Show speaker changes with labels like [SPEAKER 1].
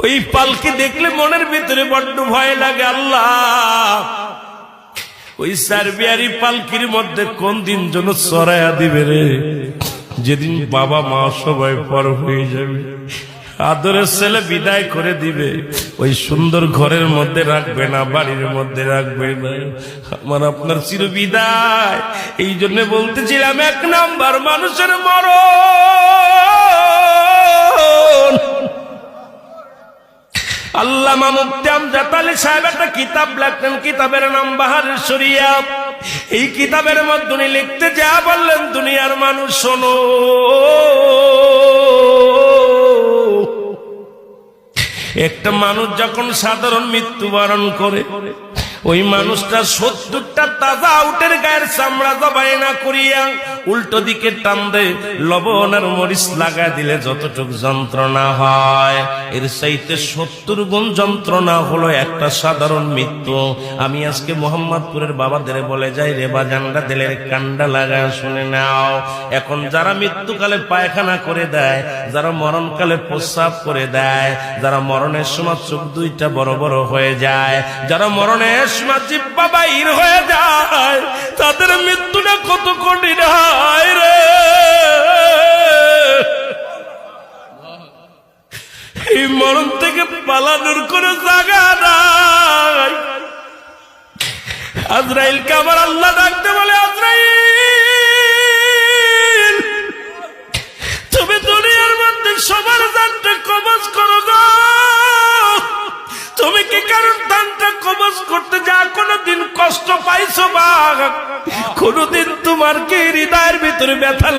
[SPEAKER 1] ওই পালকি দেখলে মনের ভিতরে বড্ড ভয় লাগে। আল্লাহ, ওই সার্বিয়ারি পালকির মধ্যে কোন দিন যেন চড়াইয়া দিবে রে, যেদিন বাবা মা সবাই পর হয়ে যাবে, আদরের ছেলে বিদায় করে দিবে, ওই সুন্দর ঘরের মধ্যে রাখবে না, বাড়ির মধ্যে রাখবে না, আমার আপনার চির বিদায়। এই জন্য বলতেছিলাম, এক নাম্বার মানুষের মরণ। আল্লামা মুফতি আমজাদ আলী সাহেব একটা কিতাব লেখলেন, কিতাবের নাম বাহারে শরিয়া। এই কিতাবের মধ্যে উনি লিখতে যা বললেন, দুনিয়ার মানুষ শোনো, একটা মানুষ যখন সাধারণ মৃত্যুবরণ করে, ওই মানুষটা 70টা তাজা উটের গায়ের চামড়া জবাই না করিয়া উল্টো দিকে টান দেয়, লবণ আর মরিচ লাগা দিলে যতটুক যন্ত্রণা হয়, এর চাইতে 70 গুণ যন্ত্রণা হলো একটা সাধারণ মৃত্যু। আমি আজকে মোহাম্মদপুরের বাবাদের বলে যাই, রে বাজানরা দিলের কান্ডা লাগা শুনে নাও। এখন যারা মৃত্যুকালে পায়খানা করে দেয়, যারা মরণকালে প্রস্রাব করে দেয়, যারা মরণের সময় চোখ দুইটা বড় বড় হয়ে যায়, যারা মরণের সময় জিহ্বা বাইর হয়ে যায়, তাদের মৃত্যুটা কত কঠিন হয় রে। এই মরণ থেকে পালানোর কোনো জায়গা নাই। আজরাইলকে আবার আল্লাহ ডাকতে বলে, আজরাইল, তুমি দুনিয়ার মধ্যে সবার জানটা কবজ করো গো। তুমি কি কারণ দানটা কবজ করতে যা কোনদিন কষ্ট পাইছো বা কোনদিন তোমার কি হৃদয়ের ভিতরে ব্যথা